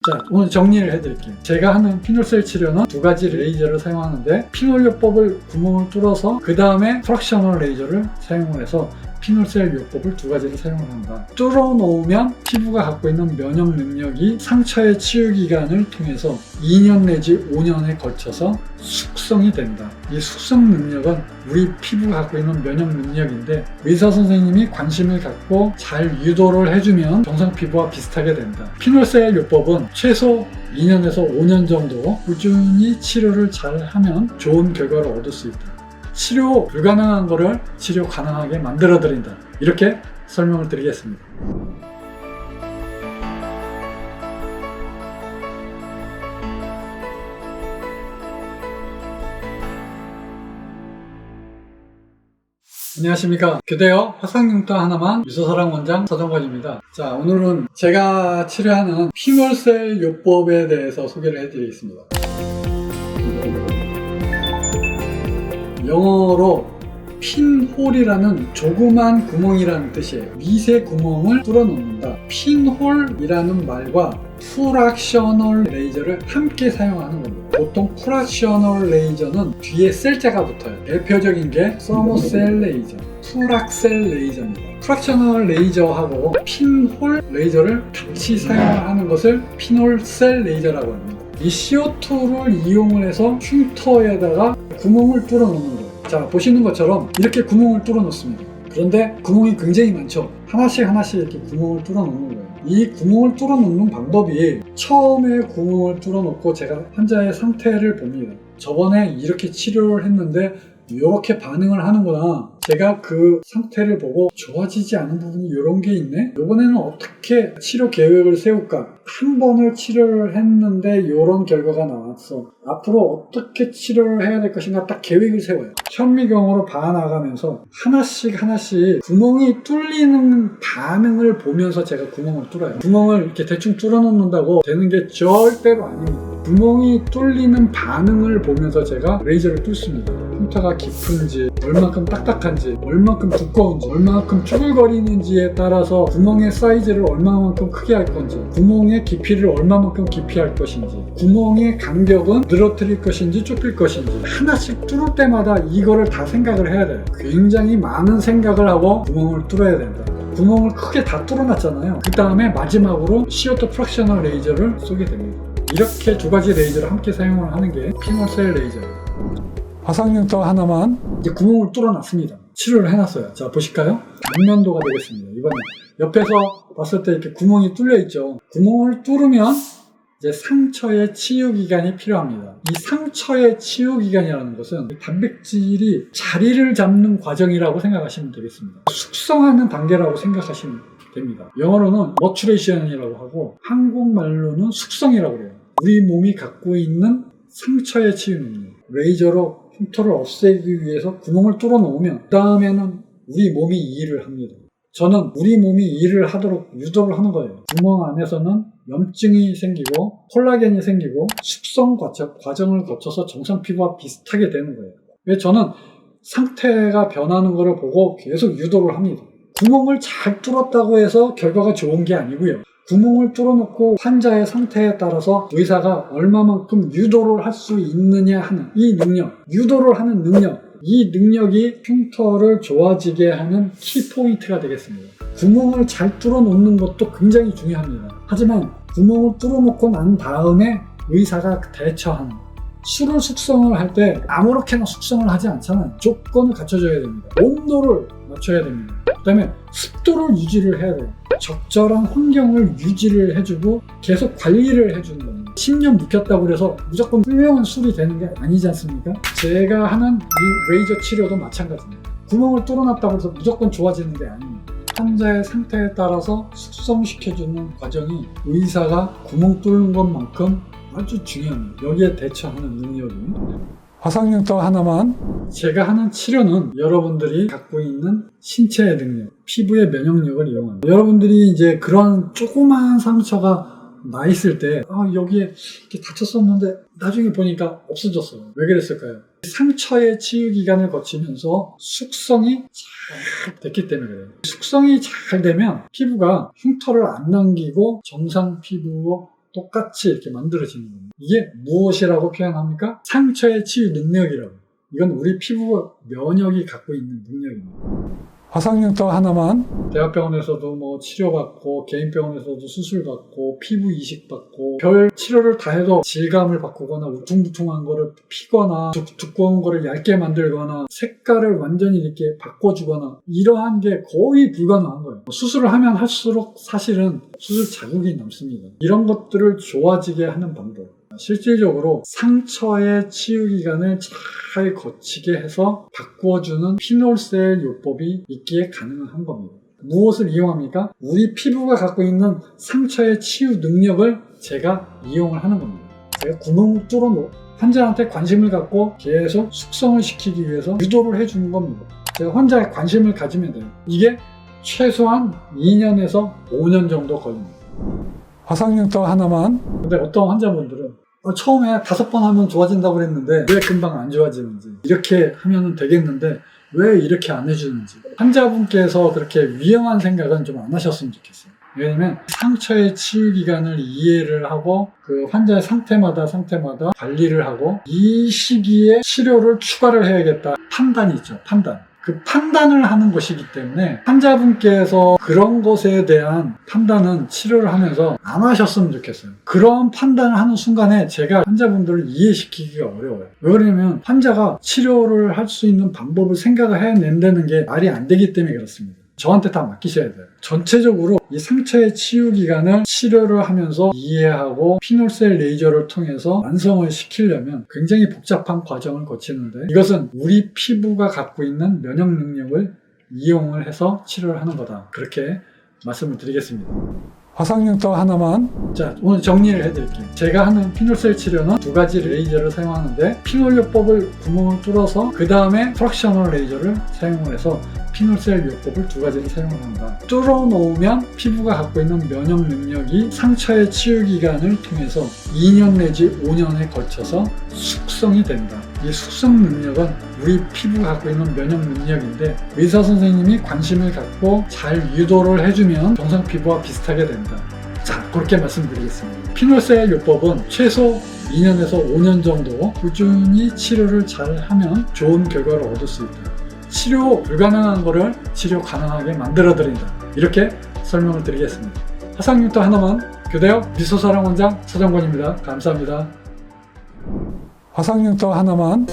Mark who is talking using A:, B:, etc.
A: 자, 오늘 정리를 해드릴게요. 제가 하는 피놀셀 치료는 두 가지 레이저를 사용하는데, 피놀 요법을 구멍을 뚫어서 그 다음에 프락셔널 레이저를 사용을 해서 피놀셀 요법을 두 가지를 사용을 한다. 뚫어 놓으면 피부가 갖고 있는 면역 능력이 상처의 치유 기간을 통해서 2년 내지 5년에 걸쳐서 숙성이 된다. 이 숙성 능력은 우리 피부가 갖고 있는 면역 능력인데, 의사 선생님이 관심을 갖고 잘 유도를 해주면 정상 피부와 비슷하게 된다. 피놀셀 요법은 최소 2년에서 5년 정도 꾸준히 치료를 잘 하면 좋은 결과를 얻을 수 있다. 치료 불가능한 거를 치료 가능하게 만들어 드린다. 이렇게 설명을 드리겠습니다. 안녕하십니까. 교대여 화상융터 하나만 유서사랑 원장 서정관입니다. 자, 오늘은 제가 치료하는 피놀셀 요법에 대해서 소개를 해드리겠습니다. 영어로 핀홀이라는 조그만 구멍이라는 뜻이에요. 미세 구멍을 뚫어 놓는다. 핀홀이라는 말과 프락셔널 레이저를 함께 사용하는 겁니다. 보통 프락셔널 레이저는 뒤에 셀자가 붙어요. 대표적인 게 서머셀 레이저, 프락셀 레이저입니다. 프락셔널 레이저하고 핀홀 레이저를 같이 사용하는 것을 피놀셀 레이저라고 합니다. 이 CO2를 이용을 해서 흉터에다가 구멍을 뚫어 놓는 거예요. 자, 보시는 것처럼 이렇게 구멍을 뚫어 놓습니다. 그런데 구멍이 굉장히 많죠. 하나씩 이렇게 구멍을 뚫어 놓는 거예요. 이 구멍을 뚫어 놓는 방법이, 처음에 구멍을 뚫어 놓고 제가 환자의 상태를 봅니다. 저번에 이렇게 치료를 했는데 이렇게 반응을 하는구나. 제가 그 상태를 보고 좋아지지 않은 부분이 이런 게 있네? 이번에는 어떻게 치료 계획을 세울까? 한 번을 치료를 했는데 이런 결과가 나왔어. 앞으로 어떻게 치료를 해야 될 것인가 딱 계획을 세워요. 현미경으로 봐나가면서 하나씩 구멍이 뚫리는 반응을 보면서 제가 구멍을 뚫어요. 구멍을 이렇게 대충 뚫어 놓는다고 되는 게 절대로 아닙니다. 구멍이 뚫리는 반응을 보면서 제가 레이저를 뚫습니다. 흉터가 깊은지, 얼만큼 딱딱한지, 얼만큼 두꺼운지, 얼만큼 쭈글거리는지에 따라서 구멍의 사이즈를 얼마만큼 크게 할 건지, 구멍의 깊이를 얼마만큼 깊이 할 것인지, 구멍의 간격은 늘어뜨릴 것인지 좁힐 것인지, 하나씩 뚫을 때마다 이거를 다 생각을 해야 돼요. 굉장히 많은 생각을 하고 구멍을 뚫어야 된다. 구멍을 크게 다 뚫어놨잖아요. 그 다음에 마지막으로 CO2 프락셔널 레이저를 쏘게 됩니다. 이렇게 두 가지 레이저를 함께 사용을 하는 게 피놀셀 레이저예요. 화상융터 하나만 이제 구멍을 뚫어놨습니다. 치료를 해놨어요. 자, 보실까요? 안면도가 되겠습니다. 이번에 옆에서 봤을 때 이렇게 구멍이 뚫려 있죠. 구멍을 뚫으면 이제 상처의 치유 기간이 필요합니다. 이 상처의 치유 기간이라는 것은 단백질이 자리를 잡는 과정이라고 생각하시면 되겠습니다. 숙성하는 단계라고 생각하시면 됩니다. 영어로는 머추레이션이라고 하고 한국말로는 숙성이라고 해요. 우리 몸이 갖고 있는 상처의 치유 능력, 레이저로 흉터를 없애기 위해서 구멍을 뚫어 놓으면 그 다음에는 우리 몸이 이 일을 합니다. 저는 우리 몸이 이 일을 하도록 유도를 하는 거예요. 구멍 안에서는 염증이 생기고 콜라겐이 생기고 숙성 과정을 거쳐서 정상 피부와 비슷하게 되는 거예요. 왜? 저는 상태가 변하는 것을 보고 계속 유도를 합니다. 구멍을 잘 뚫었다고 해서 결과가 좋은 게 아니고요. 구멍을 뚫어놓고 환자의 상태에 따라서 의사가 얼마만큼 유도를 할 수 있느냐 하는 이 능력, 유도를 하는 능력, 이 능력이 흉터를 좋아지게 하는 키포인트가 되겠습니다. 구멍을 잘 뚫어놓는 것도 굉장히 중요합니다. 하지만 구멍을 뚫어놓고 난 다음에 의사가 대처하는, 술을 숙성을 할 때 아무렇게나 숙성을 하지 않잖아요. 조건을 갖춰줘야 됩니다. 온도를 맞춰야 됩니다. 그 다음에 습도를 유지를 해야 돼요. 적절한 환경을 유지를 해주고 계속 관리를 해주는 겁니다. 10년 묵혔다고 해서 무조건 훌륭한 술이 되는 게 아니지 않습니까? 제가 하는 이 레이저 치료도 마찬가지입니다. 구멍을 뚫어놨다고 해서 무조건 좋아지는 게 아닙니다. 환자의 상태에 따라서 숙성시켜주는 과정이 의사가 구멍 뚫는 것만큼 아주 중요합니다. 여기에 대처하는 능력이. 화상융터 하나만, 제가 하는 치료는 여러분들이 갖고 있는 신체의 능력, 피부의 면역력을 이용합니다. 여러분들이 이제 그런 조그마한 상처가 나 있을 때 여기에 이렇게 다쳤었는데 나중에 보니까 없어졌어요. 왜 그랬을까요? 상처의 치유 기간을 거치면서 숙성이 잘 됐기 때문에 그래요. 숙성이 잘 되면 피부가 흉터를 안 남기고 정상 피부로 똑같이 이렇게 만들어지는 겁니다. 이게 무엇이라고 표현합니까? 상처의 치유 능력이라고. 이건 우리 피부 면역이 갖고 있는 능력입니다. 화상영터 하나만 대학병원에서도 뭐 치료받고 개인병원에서도 수술받고 피부 이식받고 별 치료를 다 해도 질감을 바꾸거나 우퉁부퉁한 거를 피거나 두꺼운 거를 얇게 만들거나 색깔을 완전히 이렇게 바꿔주거나 이러한 게 거의 불가능한 거예요. 수술을 하면 할수록 사실은 수술 자국이 남습니다. 이런 것들을 좋아지게 하는 방법, 실질적으로 상처의 치유 기간을 잘 거치게 해서 바꿔주는 피놀셀 요법이 있기에 가능한 겁니다. 무엇을 이용합니까? 우리 피부가 갖고 있는 상처의 치유 능력을 제가 이용을 하는 겁니다. 제가 구멍을 뚫어놓고 환자한테 관심을 갖고 계속 숙성을 시키기 위해서 유도를 해주는 겁니다. 제가 환자의 관심을 가지면 돼요. 이게 최소한 2년에서 5년 정도 걸립니다. 화상영터 하나만. 근데 어떤 환자분들은 처음에 5번 하면 좋아진다고 그랬는데 왜 금방 안 좋아지는지, 이렇게 하면 되겠는데 왜 이렇게 안 해주는지, 환자분께서 그렇게 위험한 생각은 좀 안 하셨으면 좋겠어요. 왜냐면 상처의 치유 기간을 이해를 하고 그 환자의 상태마다 관리를 하고 이 시기에 치료를 추가를 해야겠다 판단이 있죠. 판단. 그 판단을 하는 것이기 때문에 환자분께서 그런 것에 대한 판단은 치료를 하면서 안 하셨으면 좋겠어요. 그런 판단을 하는 순간에 제가 환자분들을 이해시키기가 어려워요. 왜 그러냐면 환자가 치료를 할 수 있는 방법을 생각을 해낸다는 게 말이 안 되기 때문에 그렇습니다. 저한테 다 맡기셔야 돼요. 전체적으로 이 상처의 치유 기간을 치료를 하면서 이해하고 피놀셀 레이저를 통해서 완성을 시키려면 굉장히 복잡한 과정을 거치는데, 이것은 우리 피부가 갖고 있는 면역 능력을 이용을 해서 치료를 하는 거다. 그렇게 말씀을 드리겠습니다. 화상영터 하나만. 자, 오늘 정리를 해드릴게요. 제가 하는 피놀셀 치료는 2가지 레이저를 사용하는데, 피놀요법을 구멍을 뚫어서 그 다음에 프락셔널 레이저를 사용을 해서 피놀셀 요법을 2가지를 사용을 합니다. 뚫어놓으면 피부가 갖고 있는 면역 능력이 상처의 치유 기간을 통해서 2년 내지 5년에 걸쳐서 숙성이 된다. 이 숙성 능력은 우리 피부가 갖고 있는 면역 능력인데, 의사 선생님이 관심을 갖고 잘 유도를 해주면 정상 피부와 비슷하게 된다. 자, 그렇게 말씀드리겠습니다. 피놀셀 요법은 최소 2년에서 5년 정도 꾸준히 치료를 잘 하면 좋은 결과를 얻을 수 있다. 치료 불가능한 거를 치료 가능하게 만들어 드린다. 이렇게 설명을 드리겠습니다. 화상영터 하나만 교대역 미소사랑 원장 서정권입니다. 감사합니다. 화상영터 하나만.